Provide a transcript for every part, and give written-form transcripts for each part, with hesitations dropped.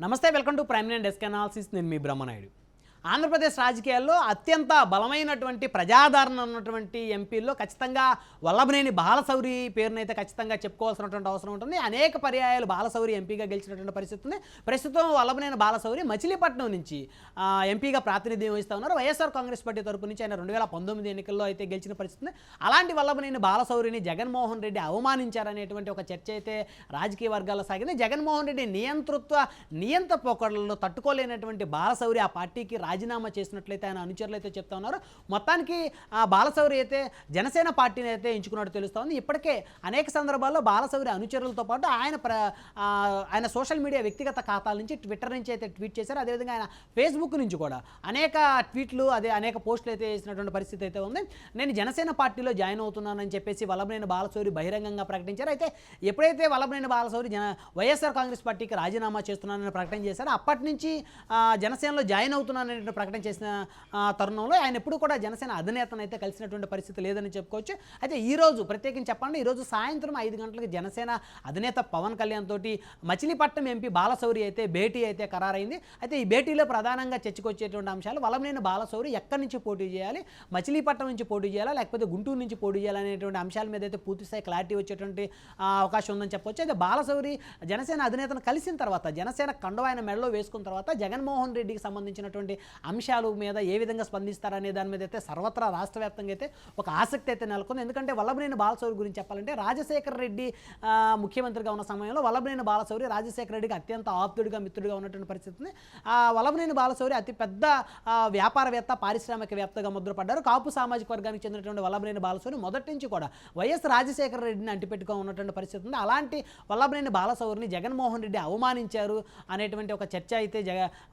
నమస్తే, welcome to prime nine desk analysis. నేను మీ బ్రహ్మనాయుడు. ఆంధ్రప్రదేశ్ రాజకీయాల్లో అత్యంత బలమైనటువంటి ప్రజాదరణ ఉన్నటువంటి ఎంపీల్లో ఖచ్చితంగా వల్లభనేని బాలశౌరి పేరునైతే ఖచ్చితంగా చెప్పుకోవాల్సినటువంటి అవసరం ఉంటుంది. అనేక పర్యాయాలు బాలశౌరి ఎంపీగా గెలిచినటువంటి పరిస్థితి ఉంది. ప్రస్తుతం వల్లభనేని బాలశౌరి మచిలీపట్నం నుంచి ఎంపీగా ప్రాతినిధ్యం వహిస్తూ ఉన్నారు. వైఎస్ఆర్ కాంగ్రెస్ పార్టీ తరపు నుంచి ఆయన 2019 ఎన్నికల్లో అయితే గెలిచిన పరిస్థితి ఉంది. అలాంటి వల్లభనేని బాలశౌరిని జగన్మోహన్ రెడ్డి అవమానించారనేటువంటి ఒక చర్చ అయితే రాజకీయ వర్గాల్లో సాగింది. జగన్మోహన్ రెడ్డి నియంత పోకడలను తట్టుకోలేనటువంటి బాలశౌరి ఆ పార్టీకి రాజీనామా చేసినట్లయితే ఆయన అనుచరులు అయితే చెప్తా ఉన్నారు. మొత్తానికి బాలశౌరి అయితే జనసేన పార్టీని అయితే ఎంచుకున్నట్టు తెలుస్తోంది. ఇప్పటికే అనేక సందర్భాల్లో బాలశౌరి అనుచరులతో పాటు ఆయన సోషల్ మీడియా వ్యక్తిగత ఖాతాల నుంచి ట్విట్టర్ నుంచి అయితే ట్వీట్ చేశారు. అదేవిధంగా ఆయన ఫేస్బుక్ నుంచి కూడా అనేక ట్వీట్లు అనేక పోస్టులు అయితే చేసినటువంటి పరిస్థితి అయితే ఉంది. నేను జనసేన పార్టీలో జాయిన్ అవుతున్నానని చెప్పేసి వల్లభనేని బాలశౌరి బహిరంగంగా ప్రకటించారు. అయితే ఎప్పుడైతే వల్లభనేని బాలశౌరి వైఎస్ఆర్ కాంగ్రెస్ పార్టీకి రాజీనామా చేస్తున్నానని ప్రకటన చేశారో అప్పటి నుంచి జనసేనలో జాయిన్ అవుతున్నానని ప్రకటన చేసిన తరుణంలో ఆయన ఎప్పుడు కూడా జనసేన అధినేతను అయితే కలిసినటువంటి పరిస్థితి లేదని చెప్పుకోవచ్చు. అయితే ఈరోజు ప్రత్యేకించి చెప్పండి, ఈరోజు సాయంత్రం 5 గంటలకు జనసేన అధినేత పవన్ కళ్యాణ్ తోటి మచిలీపట్నం ఎంపీ బాలశౌరి అయితే భేటీ అయితే ఖరారైంది. అయితే ఈ భేటీలో ప్రధానంగా చర్చకొచ్చేటువంటి అంశాలు వల్లభనేని బాలశౌరి ఎక్కడి నుంచి పోటీ చేయాలి, మచిలీపట్నం నుంచి పోటీ చేయాలా లేకపోతే గుంటూరు నుంచి పోటీ చేయాలనేటువంటి అంశాల మీద అయితే పూర్తిస్థాయి క్లారిటీ వచ్చేటువంటి అవకాశం ఉందని చెప్పవచ్చు. అయితే బాలశౌరి జనసేన అధినేతను కలిసిన తర్వాత, జనసేన కండువా ఆయన మెడలో వేసుకున్న తర్వాత జగన్మోహన్ రెడ్డికి సంబంధించినటువంటి అంశాల మీద ఏ విధంగా స్పందిస్తారనే దాని మీద అయితే సర్వత్రా రాష్ట్ర వ్యాప్తంగా అయితే ఒక ఆసక్తి అయితే నెలకొంది. ఎందుకంటే వల్లభనేని బాలశౌరి గురించి చెప్పాలంటే రాజశేఖర రెడ్డి ముఖ్యమంత్రిగా ఉన్న సమయంలో వల్లభనేని బాలశౌరి రాజశేఖర రెడ్డికి అత్యంత ఆప్తుడిగా మిత్రుడిగా ఉన్నటువంటి పరిస్థితి ఉంది. వల్లభనేని బాలశౌరి అతి పెద్ద వ్యాపారవేత్త, పారిశ్రామికవేత్తగా ముద్రపడ్డారు. కాపు సామాజిక వర్గానికి చెందినటువంటి వల్లభనేని బాలశౌరి మొదటి నుంచి కూడా వైఎస్ రాజశేఖర రెడ్డిని అంటిపెట్టుగా ఉన్నటువంటి పరిస్థితి ఉంది. అలాంటి వల్లభనేని బాలశౌరిని జగన్మోహన్ రెడ్డి అవమానించారు అనేటువంటి ఒక చర్చ అయితే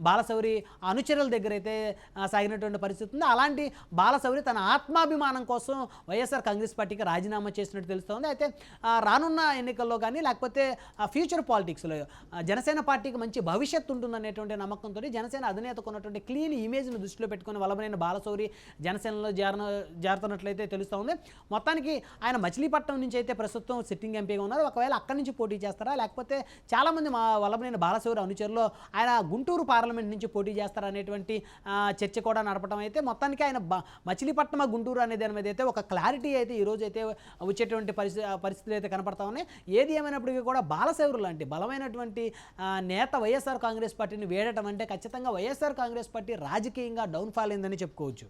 బాలశౌరి అనుచరుల దగ్గర అయితే సాగినటువంటి పరిస్థితి ఉంది. అలాంటి బాలశౌరి తన ఆత్మాభిమానం కోసం వైఎస్ఆర్ కాంగ్రెస్ పార్టీకి రాజీనామా చేసినట్టు తెలుస్తోంది. అయితే రానున్న ఎన్నికల్లో కానీ లేకపోతే ఫ్యూచర్ పాలిటిక్స్లో జనసేన పార్టీకి మంచి భవిష్యత్తు ఉంటుందనేటువంటి నమ్మకంతో జనసేన అధినేతకు ఉన్నటువంటి క్లీన్ ఇమేజ్ను దృష్టిలో పెట్టుకుని వల్లభనేని బాలశౌరి జనసేనలో చేరుతున్నట్లయితే తెలుస్తోంది. మొత్తానికి ఆయన మచిలీపట్నం నుంచి అయితే ప్రస్తుతం సిట్టింగ్ ఎంపీగా ఉన్నారు. ఒకవేళ అక్కడి నుంచి పోటీ చేస్తారా లేకపోతే చాలామంది వల్లభనేని బాలశౌరి అనుచరులు ఆయన గుంటూరు పార్లమెంట్ నుంచి పోటీ చేస్తారా అనేటువంటి చర్చ కూడా నడపడం అయితే మొత్తానికి ఆయన మచిలీపట్నం గుంటూరు అనే దాని మీద అయితే ఒక క్లారిటీ అయితే ఈరోజు అయితే వచ్చేటువంటి పరిస్థితులు అయితే కనపడతా ఉన్నాయి. ఏది ఏమైనప్పటికీ కూడా బాలశౌరి లాంటి బలమైనటువంటి నేత వైఎస్ఆర్ కాంగ్రెస్ పార్టీని వేడటం అంటే ఖచ్చితంగా వైఎస్ఆర్ కాంగ్రెస్ పార్టీ రాజకీయంగా డౌన్ఫాల్ అయిందని చెప్పుకోవచ్చు.